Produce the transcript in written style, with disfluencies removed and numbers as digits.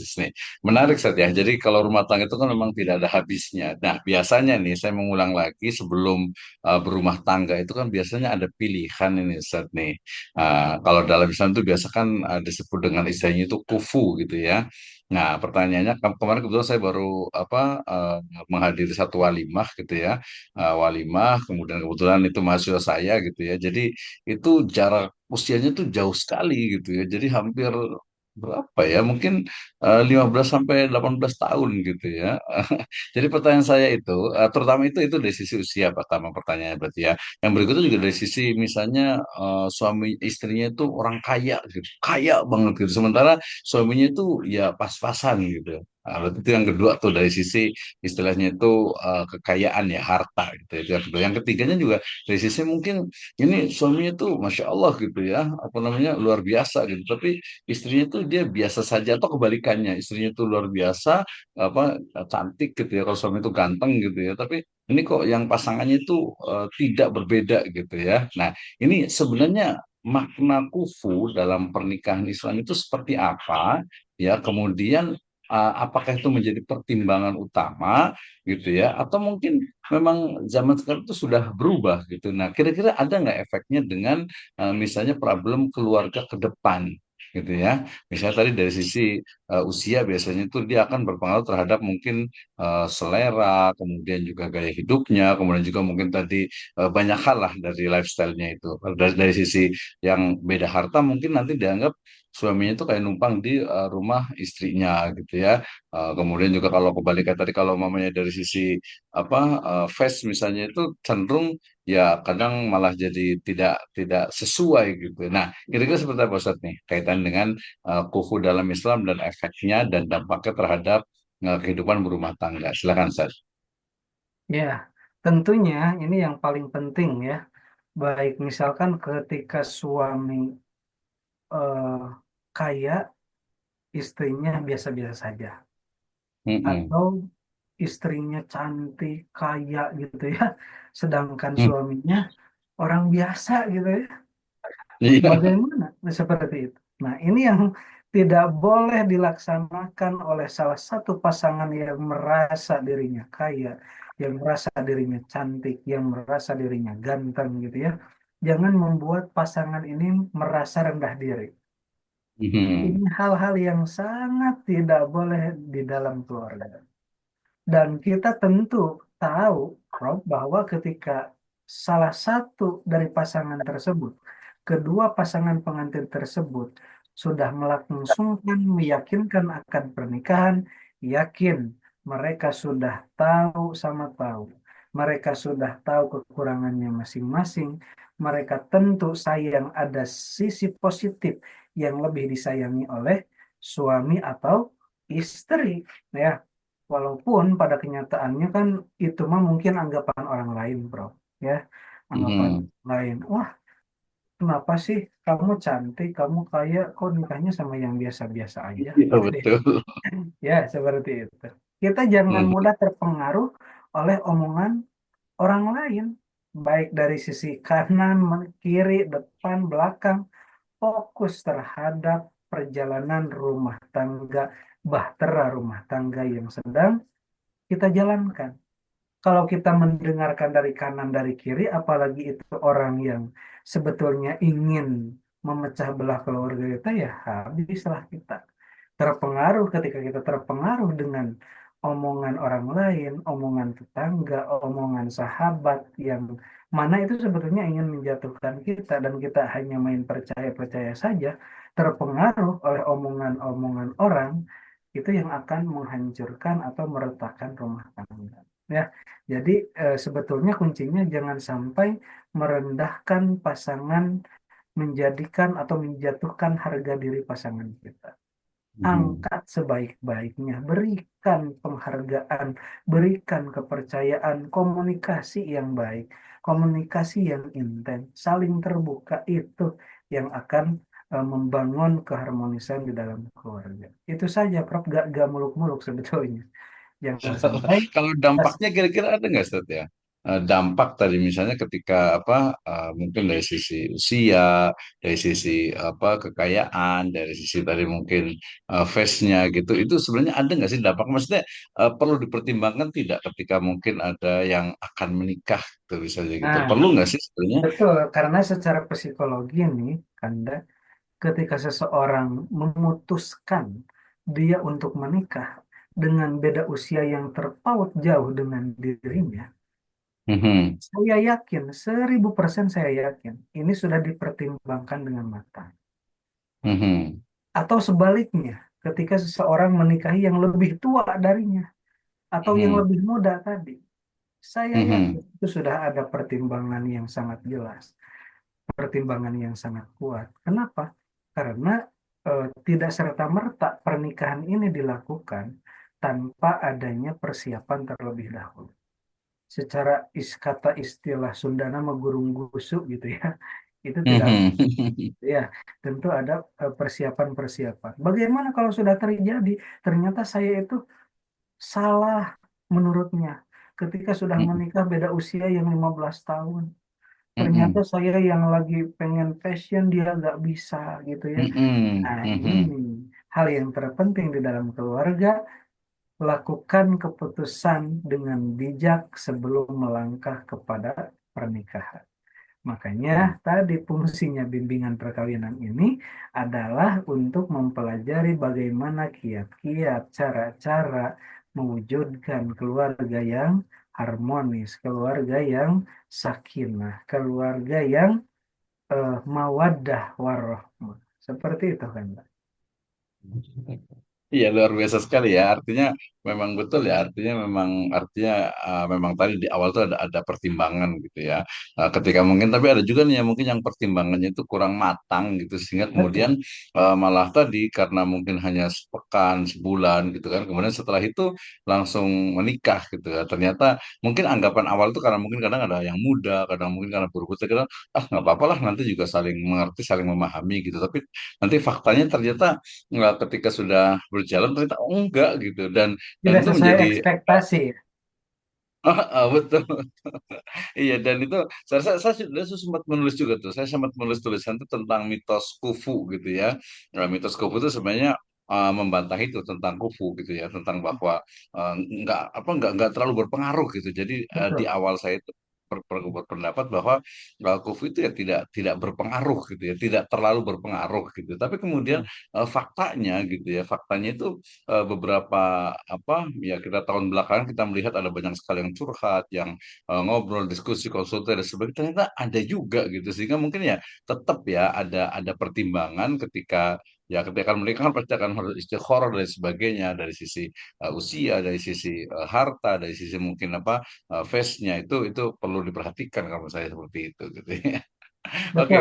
Aziz nih. Menarik Seth ya. Jadi kalau rumah tangga itu kan memang tidak ada habisnya. Nah, biasanya nih saya mengulang lagi sebelum berumah tangga itu kan biasanya ada pilihan ini Seth nih. Kalau dalam Islam itu biasa kan disebut dengan istilahnya itu kufu gitu ya. Nah, pertanyaannya kemarin kebetulan saya baru apa menghadiri satu walimah gitu ya. Walimah, kemudian kebetulan itu mahasiswa saya gitu ya. Jadi itu jarak usianya tuh jauh sekali gitu ya. Jadi hampir berapa ya? Mungkin 15 sampai 18 tahun gitu ya. Jadi pertanyaan saya itu terutama itu dari sisi usia pertama pertanyaannya berarti ya. Yang berikutnya juga dari sisi misalnya suami istrinya itu orang kaya gitu. Kaya banget gitu. Sementara suaminya itu ya pas-pasan gitu. Nah, berarti itu yang kedua tuh dari sisi istilahnya itu kekayaan ya harta gitu. Itu yang kedua. Yang ketiganya juga dari sisi mungkin ini suaminya tuh masya Allah gitu ya, apa namanya luar biasa gitu. Tapi istrinya tuh dia biasa saja atau kebalikannya, istrinya tuh luar biasa, apa cantik gitu ya. Kalau suami itu ganteng gitu ya. Tapi ini kok yang pasangannya itu tidak berbeda gitu ya. Nah, ini sebenarnya makna kufu dalam pernikahan Islam itu seperti apa? Ya, kemudian apakah itu menjadi pertimbangan utama gitu ya, atau mungkin memang zaman sekarang itu sudah berubah gitu. Nah, kira-kira ada nggak efeknya dengan misalnya problem keluarga ke depan gitu ya. Misalnya tadi dari sisi usia biasanya itu dia akan berpengaruh terhadap mungkin selera, kemudian juga gaya hidupnya, kemudian juga mungkin tadi banyak hal lah dari lifestyle-nya itu. Dari sisi yang beda harta mungkin nanti dianggap suaminya itu kayak numpang di rumah istrinya gitu ya. Kemudian juga kalau kebalikan tadi kalau mamanya dari sisi apa face misalnya itu cenderung ya kadang malah jadi tidak tidak sesuai gitu. Nah, kira-kira seperti apa Ustaz nih kaitan dengan kufu dalam Islam dan efeknya dan dampaknya terhadap kehidupan berumah tangga. Silakan Ustaz. Ya, tentunya ini yang paling penting ya. Baik misalkan ketika suami eh, kaya, istrinya biasa-biasa saja. Mm-mm. Atau istrinya cantik, kaya gitu ya. Sedangkan Hmm. suaminya orang biasa gitu ya. Iya. Bagaimana seperti itu? Nah, ini yang tidak boleh dilaksanakan oleh salah satu pasangan yang merasa dirinya kaya, yang merasa dirinya cantik, yang merasa dirinya ganteng gitu ya. Jangan membuat pasangan ini merasa rendah diri. Mhm. Ini hal-hal yang sangat tidak boleh di dalam keluarga. Dan kita tentu tahu, Rob, bahwa ketika salah satu dari pasangan tersebut, kedua pasangan pengantin tersebut sudah melangsungkan meyakinkan akan pernikahan, yakin mereka sudah tahu sama tahu. Mereka sudah tahu kekurangannya masing-masing. Mereka tentu sayang ada sisi positif yang lebih disayangi oleh suami atau istri. Ya, walaupun pada kenyataannya kan itu mah mungkin anggapan orang lain, bro. Ya, anggapan Mhm. lain. Wah, kenapa sih kamu cantik, kamu kaya, kok nikahnya sama yang biasa-biasa aja, Iya gitu ya. betul. Ya, seperti itu. Kita jangan Mhm. mudah terpengaruh oleh omongan orang lain, baik dari sisi kanan, kiri, depan, belakang. Fokus terhadap perjalanan rumah tangga, bahtera rumah tangga yang sedang kita jalankan. Kalau kita mendengarkan dari kanan dari kiri, apalagi itu orang yang sebetulnya ingin memecah belah keluarga kita, ya habislah kita. Terpengaruh ketika kita terpengaruh dengan omongan orang lain, omongan tetangga, omongan sahabat yang mana itu sebetulnya ingin menjatuhkan kita dan kita hanya main percaya-percaya saja, terpengaruh oleh omongan-omongan orang, itu yang akan menghancurkan atau meretakkan rumah tangga. Ya, jadi sebetulnya kuncinya jangan sampai merendahkan pasangan, menjadikan atau menjatuhkan harga diri pasangan kita. Mhm. Angkat sebaik-baiknya, berikan penghargaan, berikan kepercayaan, komunikasi yang baik, komunikasi yang intens, saling terbuka itu yang akan membangun keharmonisan di dalam keluarga. Itu saja, Prof. Gak muluk-muluk sebetulnya. Jangan sampai Kalau dampaknya kira-kira ada nggak Ustaz ya? dampak tadi misalnya ketika apa mungkin dari sisi usia, dari sisi apa kekayaan, dari sisi tadi mungkin face-nya gitu, itu sebenarnya ada nggak sih dampak? Maksudnya perlu dipertimbangkan tidak ketika mungkin ada yang akan menikah gitu misalnya gitu, Nah, perlu nggak sih sebenarnya? betul, karena secara psikologi nih, Kanda, ketika seseorang memutuskan dia untuk menikah dengan beda usia yang terpaut jauh dengan dirinya, Mhm, saya yakin, 1000% saya yakin, ini sudah dipertimbangkan dengan matang. mhm, Atau sebaliknya, ketika seseorang menikahi yang lebih tua darinya, atau yang mhm, lebih muda tadi, saya yakin mhm, itu sudah ada pertimbangan yang sangat jelas, pertimbangan yang sangat kuat. Kenapa? Karena tidak serta-merta pernikahan ini dilakukan tanpa adanya persiapan terlebih dahulu. Secara kata istilah Sundana mah gurung gusuk gitu ya, itu tidak. mhm, Ya, tentu ada persiapan-persiapan. Bagaimana kalau sudah terjadi, ternyata saya itu salah menurutnya. Ketika sudah mhm, menikah beda usia yang 15 tahun. Ternyata mhm, saya yang lagi pengen passion dia nggak bisa gitu ya. mhm, Nah, ini mhm. hal yang terpenting di dalam keluarga, lakukan keputusan dengan bijak sebelum melangkah kepada pernikahan. Makanya tadi fungsinya bimbingan perkawinan ini adalah untuk mempelajari bagaimana kiat-kiat, cara-cara mewujudkan keluarga yang harmonis, keluarga yang sakinah, keluarga yang mawaddah warahmah. Seperti itu kan, Mbak. Iya luar biasa sekali ya. Artinya memang betul ya. Memang tadi di awal tuh ada pertimbangan gitu ya. Ketika mungkin tapi ada juga nih yang mungkin yang pertimbangannya itu kurang matang gitu sehingga kemudian Betul. malah tadi karena mungkin hanya sepekan sebulan gitu kan. Kemudian setelah itu langsung menikah gitu ya. Ternyata mungkin anggapan awal itu karena mungkin kadang ada yang muda, kadang mungkin karena buru-buru kadang nggak apa-apa lah nanti juga saling mengerti, saling memahami gitu. Tapi nanti faktanya ternyata nggak ketika sudah berjalan ternyata oh, enggak gitu dan Tidak itu sesuai menjadi ekspektasi. betul iya dan itu saya sudah sempat menulis juga tuh saya sempat menulis tulisan itu tentang mitos kufu gitu ya. Nah, mitos kufu itu sebenarnya membantah itu tentang kufu gitu ya tentang bahwa nggak terlalu berpengaruh gitu jadi di Betul. awal saya itu berpendapat bahwa kufu itu ya tidak berpengaruh gitu ya tidak terlalu berpengaruh gitu tapi kemudian Hmm. faktanya gitu ya faktanya itu beberapa apa ya kita tahun belakangan kita melihat ada banyak sekali yang curhat yang ngobrol, diskusi, konsultasi dan sebagainya ternyata ada juga gitu sehingga mungkin ya tetap ya ada pertimbangan ketika mereka kan pasti akan harus istikharah dan sebagainya dari sisi usia, dari sisi harta, dari sisi mungkin apa face-nya itu perlu diperhatikan kalau saya seperti itu gitu ya. Oke. Betul.